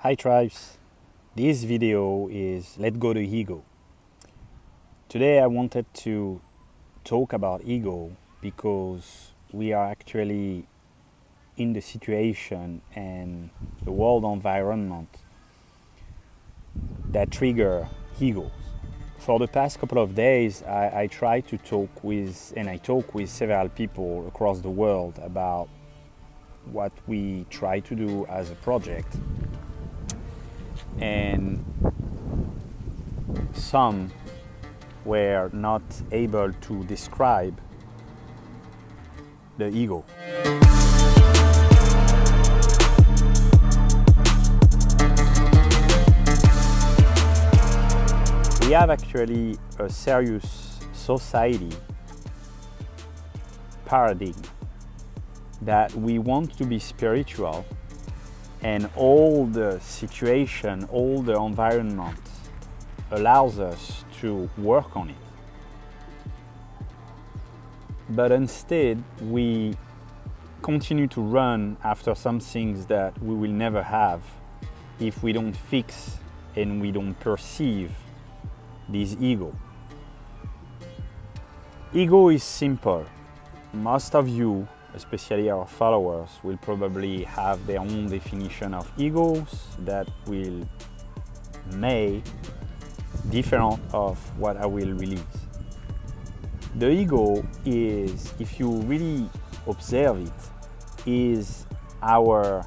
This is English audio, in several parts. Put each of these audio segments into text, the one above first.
Hi tribes, this video is Let Go the Ego. Today I wanted to talk about ego because we are actually in the situation and the world environment that trigger egos. For the past couple of days I try to talk with several people across the world about what we try to do as a project, and some were not able to describe the ego. We have actually a serious society paradigm that we want to be spiritual, and all the situation, all the environment allows us to work on it. But instead, we continue to run after some things that we will never have if we don't fix and we don't perceive this ego. Ego is simple. Most of you, especially our followers, will probably have their own definition of egos that may different of what I will release. The ego is, if you really observe it, is our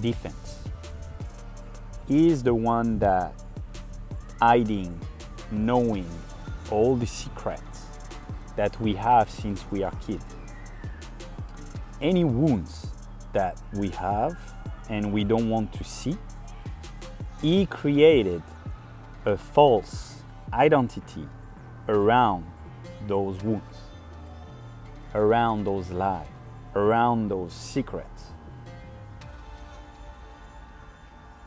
defense. Is the one that hiding, knowing all the secrets that we have since we are kids. Any wounds that we have and we don't want to see, he created a false identity around those wounds, around those lies, around those secrets.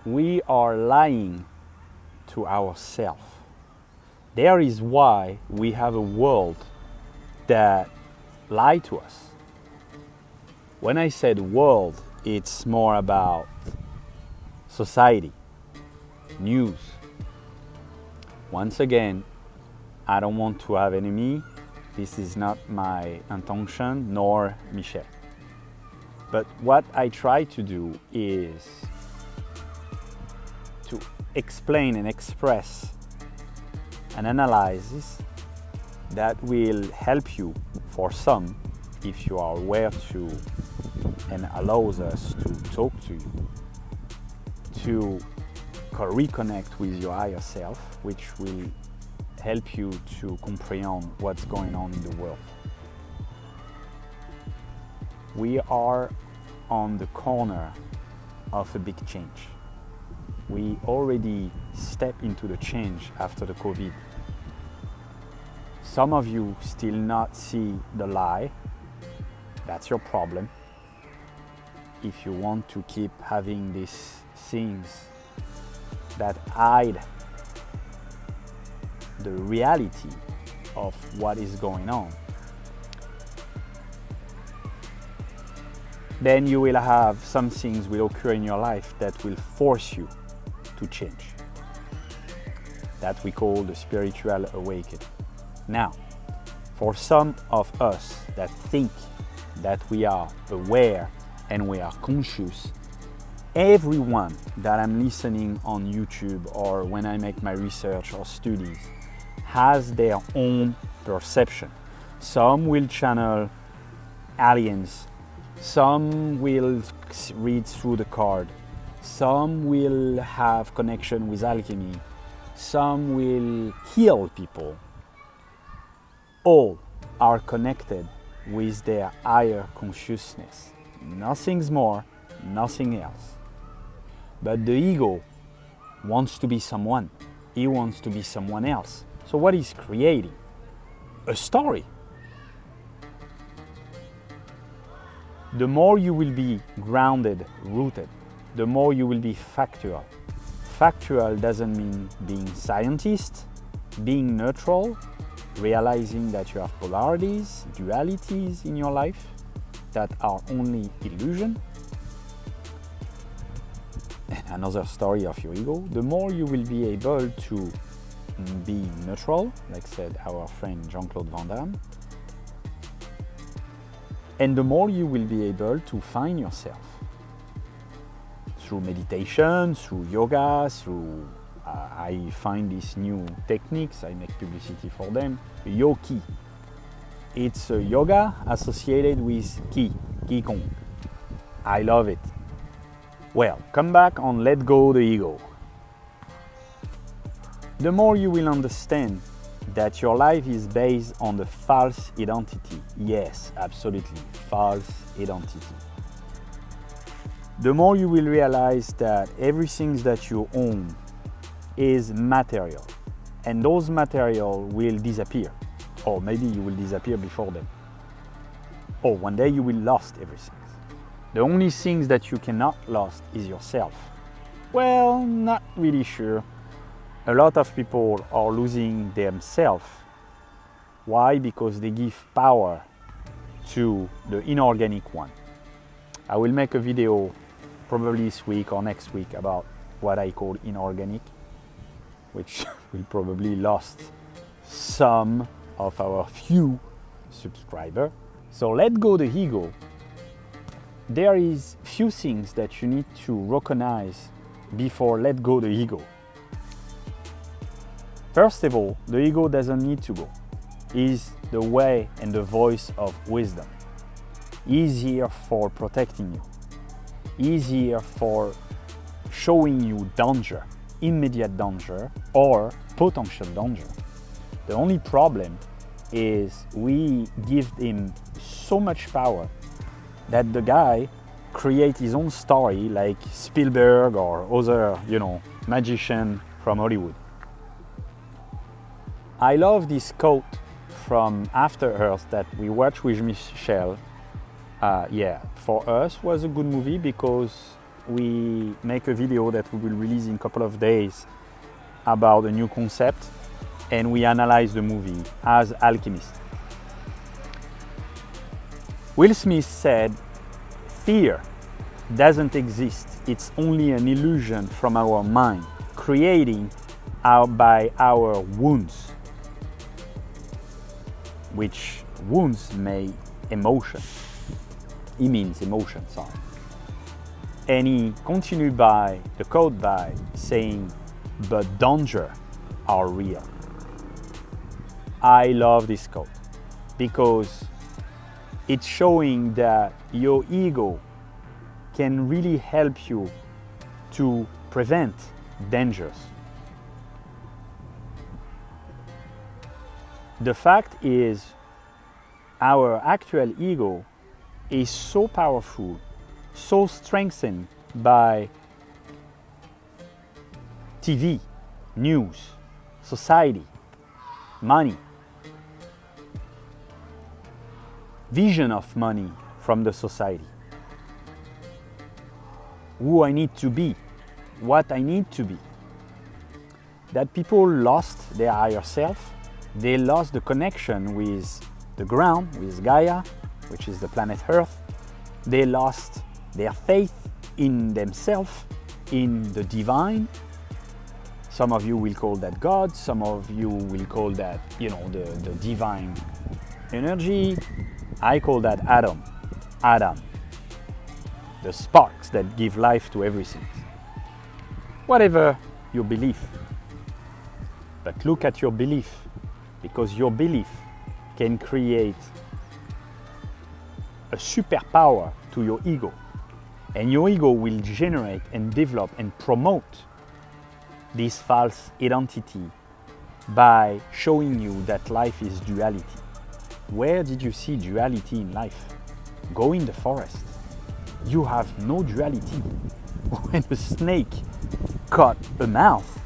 We are lying to ourselves. There is why we have a world that lies to us. When I said world, it's more about society, news. Once again, I don't want to have enemy. This is not my intention, nor Michel. But what I try to do is to explain and express an analysis that will help you, for some, if you are aware to, and allows us to talk to you, to reconnect with your higher self, which will help you to comprehend what's going on in the world. We are on the corner of a big change. We already stepped into the change after the COVID. Some of you still not see the lie. That's your problem. If you want to keep having these things that hide the reality of what is going on, then you will have some things will occur in your life that will force you to change. That we call the spiritual awakening. Now, for some of us that think that we are aware and we are conscious, everyone that I'm listening on YouTube or when I make my research or studies has their own perception. Some will channel aliens, some will read through the card, some will have connection with alchemy, some will heal people. All are connected with their higher consciousness. Nothing's more, nothing else. But the ego wants to be someone. He wants to be someone else. So what he's creating? A story. The more you will be grounded, rooted, the more you will be factual. Factual doesn't mean being scientist, being neutral, realizing that you have polarities, dualities in your life that are only illusion. another story of your ego, the more you will be able to be neutral, like said our friend Jean-Claude Van Damme, and the more you will be able to find yourself through meditation, through yoga, through I find these new techniques, I make publicity for them, Yoki. It's a yoga associated with Qigong. I love it. Well, come back on let go the ego. The more you will understand that your life is based on the false identity. Yes, absolutely, false identity. The more you will realize that everything that you own is material, and those material will disappear, or maybe you will disappear before them, or one day you will lose everything. The only things that you cannot lose is yourself. Well, not really sure. A lot of people are losing themselves. Why? Because they give power to the inorganic one. I will make a video probably this week or next week about what I call inorganic, which will probably lost some of our few subscribers. So let go the ego. There is few things that you need to recognize before let go the ego. First of all, the ego doesn't need to go. It's the way and the voice of wisdom. It's here for protecting you. It's here for showing you danger, immediate danger or potential danger. The only problem is we give him so much power that the guy creates his own story like Spielberg or other, magician from Hollywood. I love this quote from After Earth that we watched with Michelle. For us was a good movie because we make a video that we will release in a couple of days about a new concept, and we analyze the movie as alchemists. Will Smith said, "Fear doesn't exist. It's only an illusion from our mind, created by our wounds." Which wounds may emotion. He means emotion, sorry. And he continued by the quote by saying, "But danger are real." I love this quote because it's showing that your ego can really help you to prevent dangers. The fact is, our actual ego is so powerful, so strengthened by TV, news, society, money, vision of money from the society, who I need to be, what I need to be, that people lost their higher self. They lost the connection with the ground, with Gaia, which is the planet Earth. They lost their faith in themselves, in the divine. Some of you will call that God, some of you will call that, the divine energy. I call that Adam, the sparks that give life to everything. Whatever your belief, but look at your belief, because your belief can create a superpower to your ego, and your ego will generate and develop and promote this false identity by showing you that life is duality. Where did you see duality in life? Go in the forest. You have no duality. When a snake cut a mouth,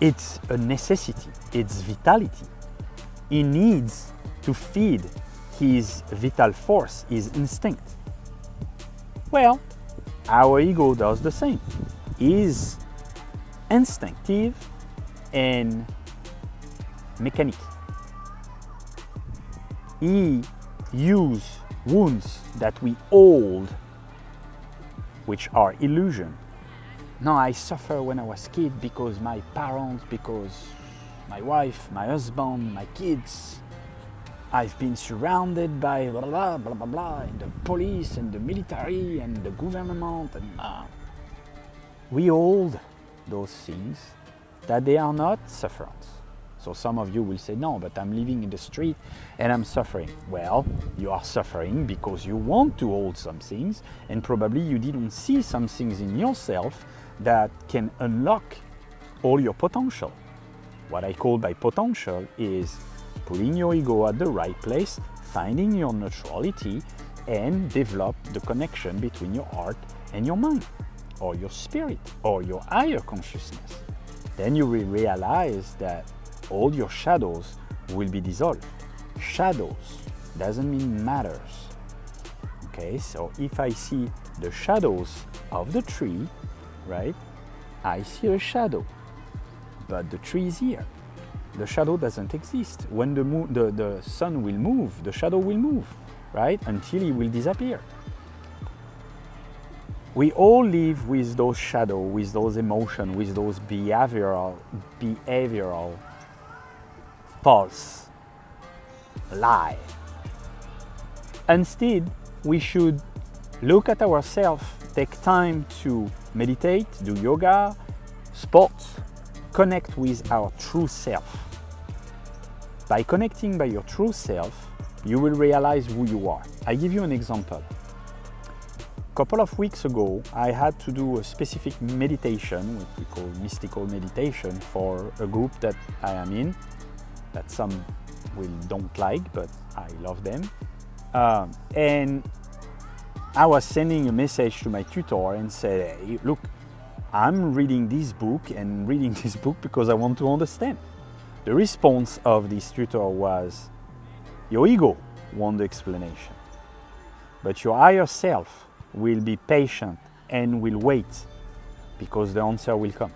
it's a necessity, it's vitality. He needs to feed his vital force, his instinct. Well, our ego does the same. It is instinctive and mechanic. He uses wounds that we hold, which are illusion, No, I suffer when I was a kid because my parents, because my wife, my husband, my kids. I've been surrounded by blah blah blah blah blah, and the police and the military and the government, and we hold those things that they are not sufferance. So some of you will say, no, but I'm living in the street and I'm suffering. Well, you are suffering because you want to hold some things, and probably you didn't see some things in yourself that can unlock all your potential. What I call by potential is putting your ego at the right place, finding your neutrality, and develop the connection between your heart and your mind, or your spirit, or your higher consciousness. Then you will realize that all your shadows will be dissolved. Shadows doesn't mean matters. Okay, so if I see the shadows of the tree, right, I see a shadow, but the tree is here. The shadow doesn't exist. When the sun will move, the shadow will move, right, until it will disappear. We all live with those shadows, with those emotions, with those behavioral false lie. Instead, we should look at ourselves, take time to meditate, do yoga, sports, connect with our true self. By connecting by your true self, you will realize who you are. I give you an example. A couple of weeks ago, I had to do a specific meditation, what we call mystical meditation, for a group that I am in, that some don't like, but I love them. And I was sending a message to my tutor and said, hey, look, I'm reading this book because I want to understand. The response of this tutor was, your ego wants the explanation, but your higher self will be patient and will wait because the answer will come.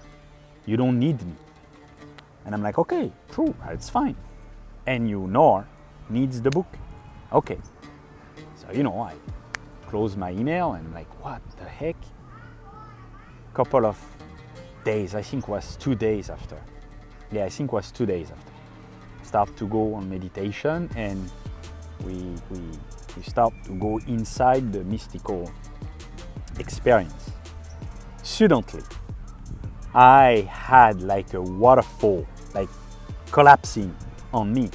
You don't need me. And I'm like, okay, true, it's fine. And you nor needs the book. Okay. So, I close my email and I'm like, what the heck? Couple of days, I think it was 2 days after. Yeah, I think it was 2 days after. Start to go on meditation, and we start to go inside the mystical experience. Suddenly, I had like a waterfall, like collapsing on me,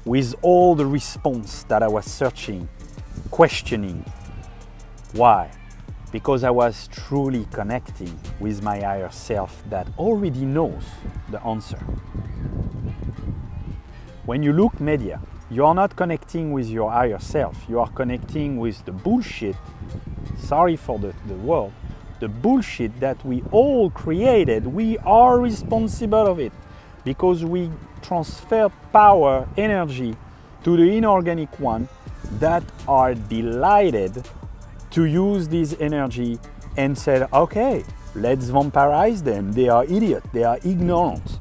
with all the response that I was searching, questioning. Why? Because I was truly connecting with my higher self that already knows the answer. When you look media, you are not connecting with your higher self, you are connecting with the bullshit, sorry for the word, the bullshit that we all created. We are responsible of it because we transfer power, energy to the inorganic one that are delighted to use this energy and said, okay, let's vampirize them. They are idiots, they are ignorant.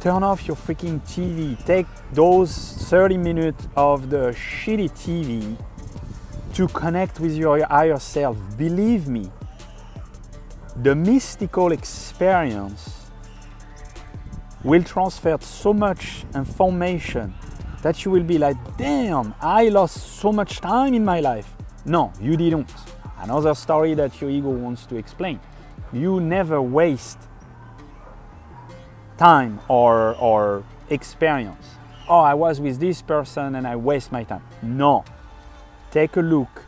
Turn off your freaking TV. Take those 30 minutes of the shitty TV to connect with your higher self. Believe me, the mystical experience will transfer so much information that you will be like, damn, I lost so much time in my life. No, you didn't. Another story that your ego wants to explain. You never waste time or experience. Oh, I was with this person and I waste my time. No. Take a look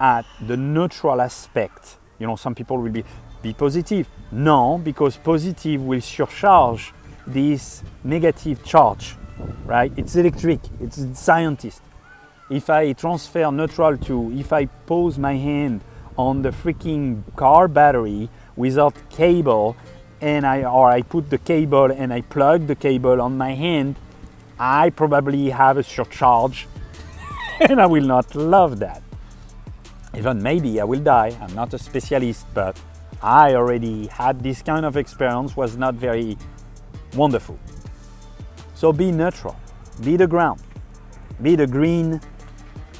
at the neutral aspect. Some people will be positive. No, because positive will surcharge this negative charge, right? It's electric, it's scientist. If I transfer neutral to, if I pose my hand on the freaking car battery without cable, and I put the cable and I plug the cable on my hand, I probably have a surcharge and I will not love that. Even maybe I will die. I'm not a specialist, but I already had this kind of experience, was not very wonderful. So be neutral, be the ground, be the green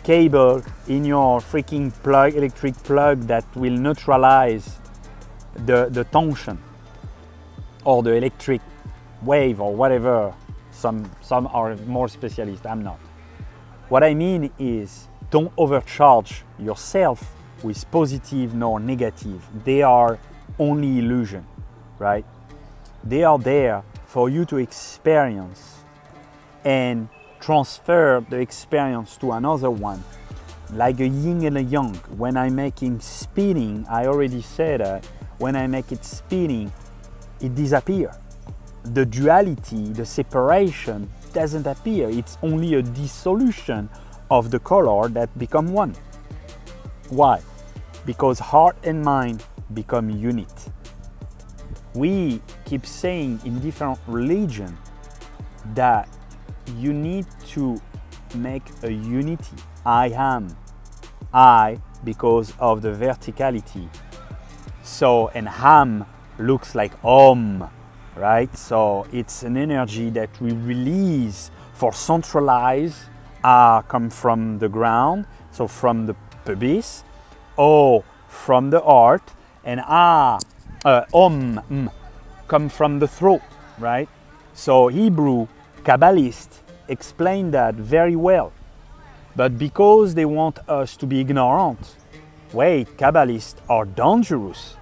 cable in your freaking plug, electric plug, that will neutralize the tension or the electric wave or whatever. Some are more specialist, I'm not. What I mean is, don't overcharge yourself with positive nor negative. They are only illusion, right? They are there for you to experience and transfer the experience to another one, like a yin and a yang. When I make it spinning, I already said that when I make it spinning, it disappears. The duality, the separation doesn't appear. It's only a dissolution of the color that become one. Why? Because heart and mind become unit. We keep saying in different religions that you need to make a unity. I am. I, because of the verticality. So, and Ham looks like Om, right? So it's an energy that we release for centralize. Come from the ground, so from the pubis. O from the heart, and Om come from the throat, right? So Hebrew Kabbalists explain that very well. But because they want us to be ignorant, wait, Kabbalists are dangerous.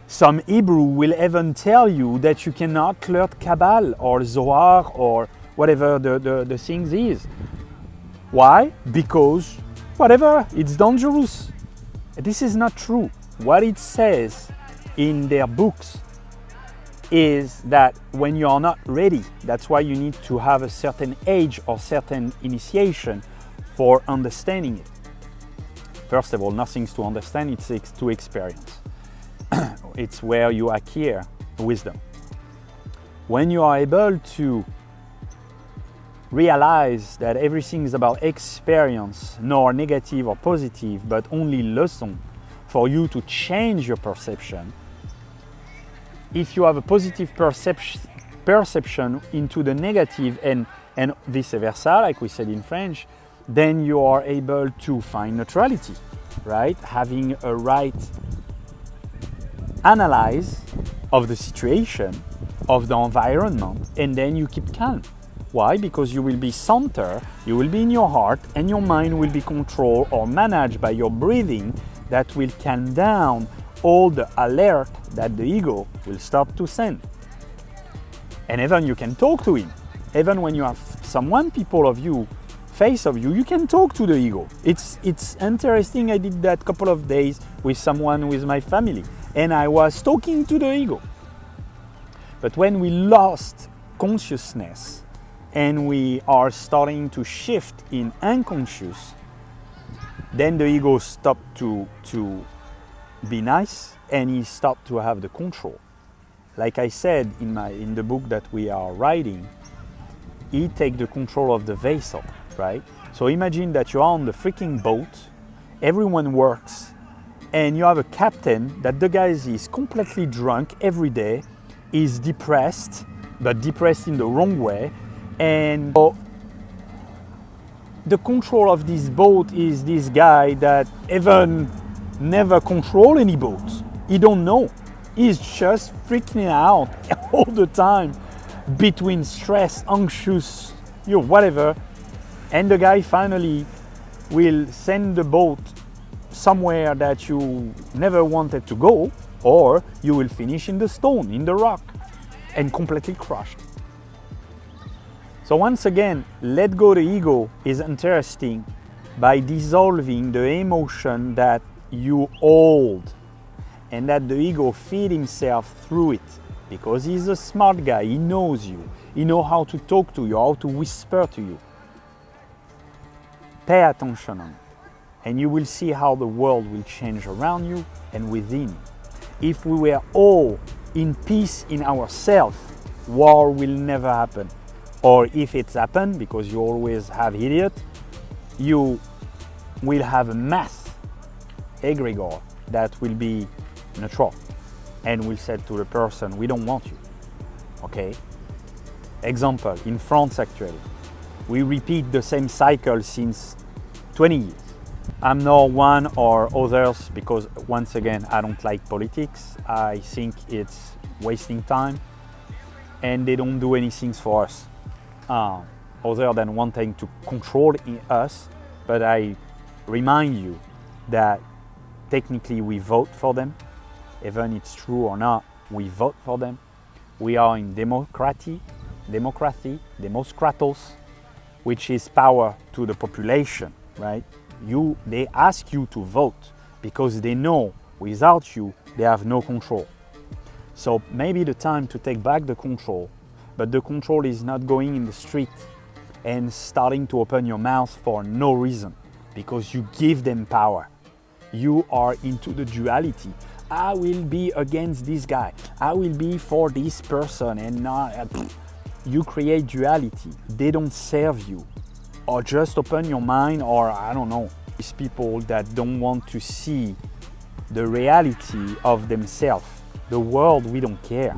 Some Hebrew will even tell you that you cannot learn Kabbal or Zohar or whatever the things is. Why? Because whatever, it's dangerous. This is not true. What it says in their books is that when you are not ready, that's why you need to have a certain age or certain initiation for understanding it. First of all, nothing's to understand, it's to experience. It's where you acquire wisdom. When you are able to realize that everything is about experience, nor negative or positive, but only lesson for you to change your perception. If you have a positive perception into the negative and vice versa, like we said in French, then you are able to find neutrality, right? Having a right analyze of the situation, of the environment, and then you keep calm. Why? Because you will be centered, you will be in your heart, and your mind will be controlled or managed by your breathing that will calm down all the alert that the ego will start to send. And even you can talk to him. Even when you have people of you, face of you, you can talk to the ego. It's interesting. I did that couple of days with someone with my family, and I was talking to the ego. But when we lost consciousness and we are starting to shift in unconscious, then the ego stopped to be nice, and he stopped to have the control. Like I said in the book that we are writing, he takes the control of the vessel, right? So imagine that you're on the freaking boat, everyone works, and you have a captain that the guy is completely drunk every day, is depressed, but depressed in the wrong way, and so the control of this boat is this guy that even never control any boat. He don't know. He's just freaking out all the time between stress, anxious, whatever. And the guy finally will send the boat somewhere that you never wanted to go, or you will finish in the stone, in the rock, and completely crushed. So once again, let go the ego is interesting by dissolving the emotion that you hold, and that the ego feed himself through it, because he's a smart guy. He knows you. He knows how to talk to you, how to whisper to you. Pay attention on it, and you will see how the world will change around you and within you. If we were all in peace in ourselves, war will never happen. Or if it's happened, because you always have idiot, you will have a mass egregore that will be neutral and will say to the person, we don't want you, okay? Example, in France actually, we repeat the same cycle since 20 years. I'm not one or others because, once again, I don't like politics. I think it's wasting time and they don't do anything for us other than wanting to control us. But I remind you that technically we vote for them. Even it's true or not, we vote for them. We are in democracy, demoskratos, which is power to the population, right? They ask you to vote because they know without you, they have no control. So maybe the time to take back the control, but the control is not going in the street and starting to open your mouth for no reason because you give them power. You are into the duality. I will be against this guy. I will be for this person and not. You create duality. They don't serve you. Or just open your mind, or I don't know. These people that don't want to see the reality of themselves. The world, we don't care.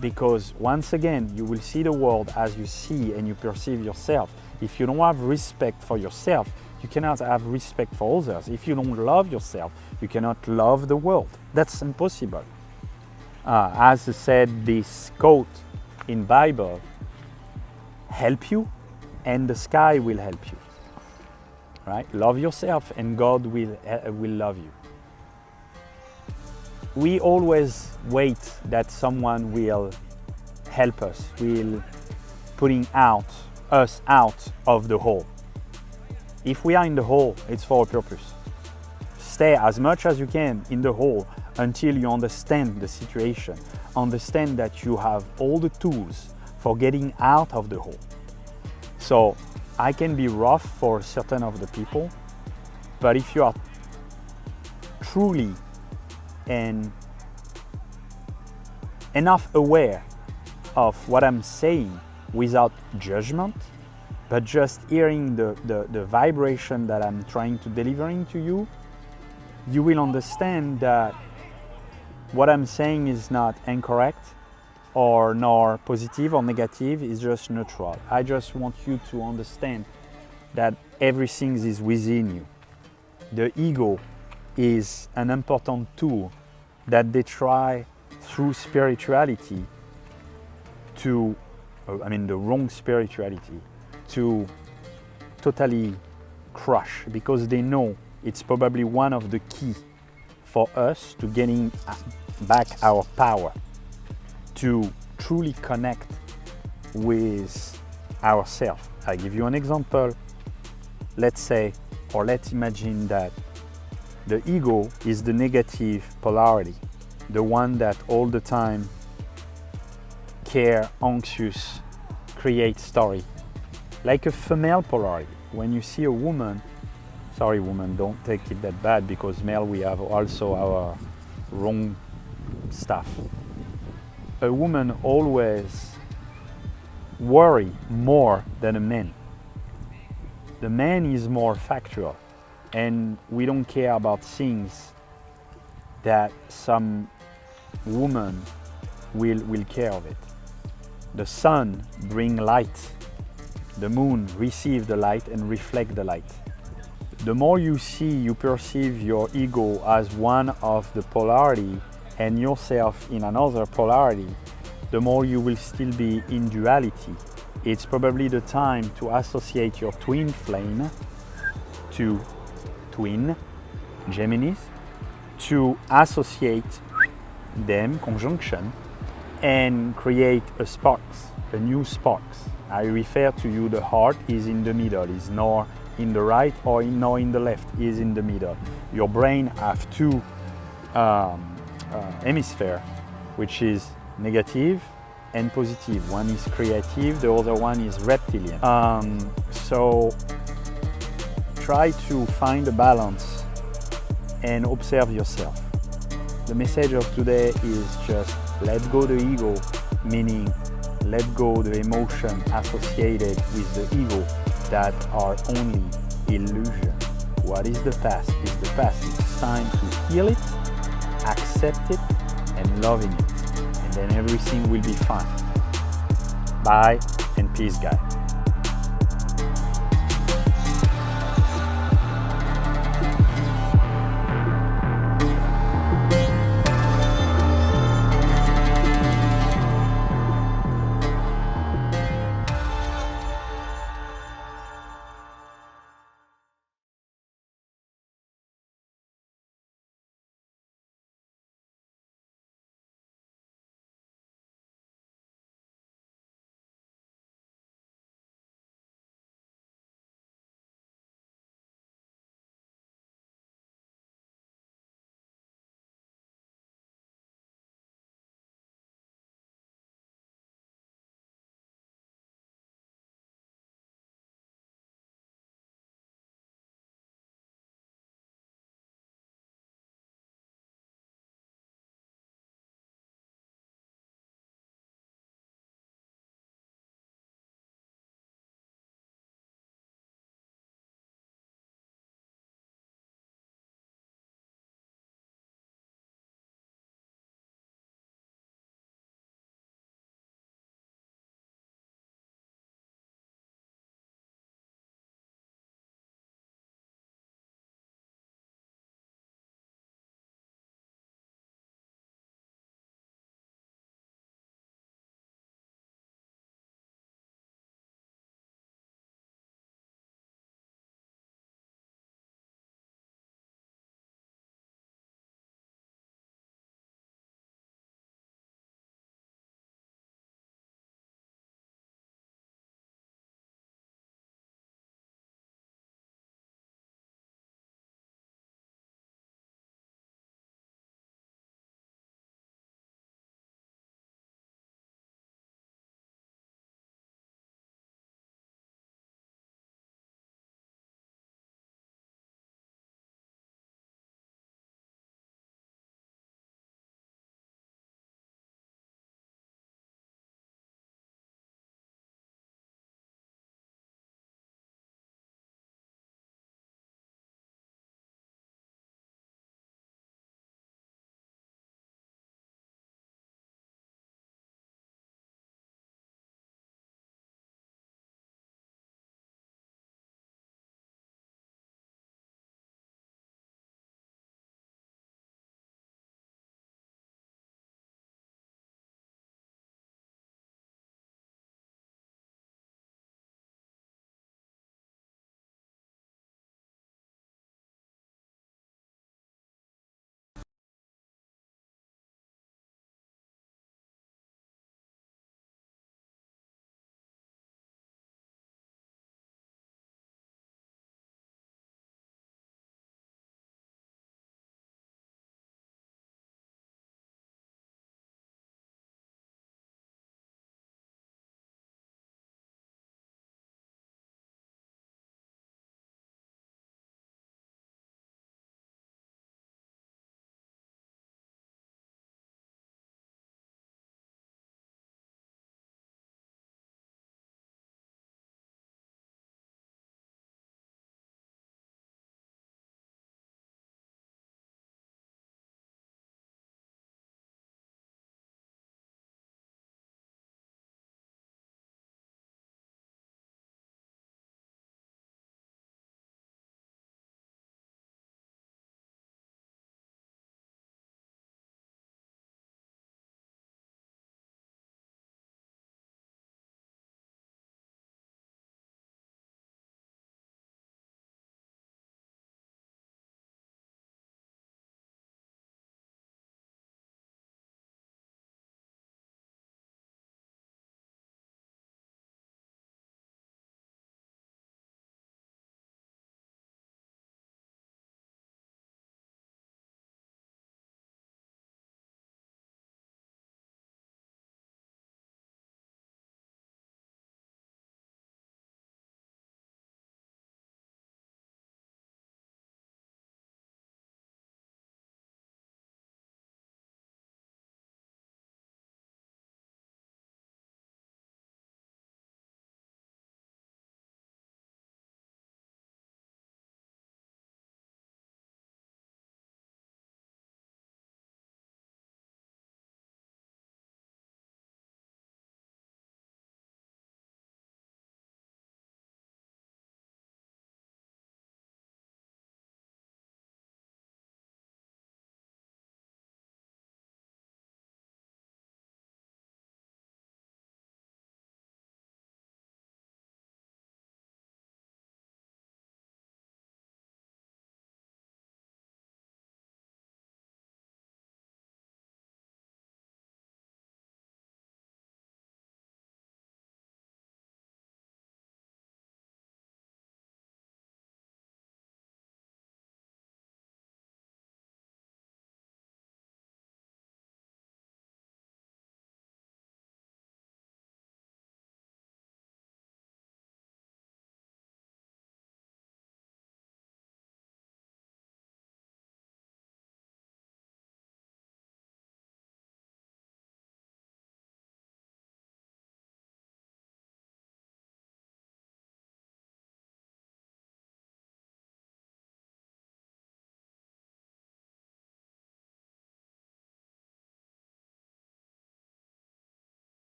Because once again, you will see the world as you see and you perceive yourself. If you don't have respect for yourself, you cannot have respect for others. If you don't love yourself, you cannot love the world. That's impossible. As I said, this quote in Bible, help you and the sky will help you. Right? Love yourself and God will love you. We always wait that someone will help us, will putting us out of the hole. If we are in the hole, it's for a purpose. Stay as much as you can in the hole until you understand the situation, understand that you have all the tools for getting out of the hole. So I can be rough for certain of the people, but if you are truly and enough aware of what I'm saying without judgment, but just hearing the vibration that I'm trying to delivering to you, you will understand that what I'm saying is not incorrect or nor positive or negative, it's just neutral. I just want you to understand that everything is within you. The ego is an important tool that they try through spirituality the wrong spirituality, to totally crush, because they know it's probably one of the key for us to getting back our power, to truly connect with ourselves. I give you an example. Let's imagine that the ego is the negative polarity, the one that all the time care, anxious, create story. Like a female polarity. When you see a woman, sorry woman, don't take it that bad, because male we have also our wrong stuff. A woman always worry more than a man. The man is more factual, and we don't care about things that some woman will care of it. The sun bring light. The moon receive the light and reflect the light. The more you perceive your ego as one of the polarity and yourself in another polarity, the more you will still be in duality. It's probably the time to associate your twin flame to twin Geminis, to associate them, conjunction, and create a new sparks. I refer to you, the heart is in the middle, is nor in the right or nor in the left, is in the middle. Your brain have two hemisphere, which is negative and positive. One is creative, the other one is reptilian. So try to find a balance and observe yourself. The message of today is just let go the ego, meaning let go the emotion associated with the ego that are only illusion. What is the past is the past. It's time to heal it, accept it, and loving it. And then everything will be fine. Bye and peace, guys.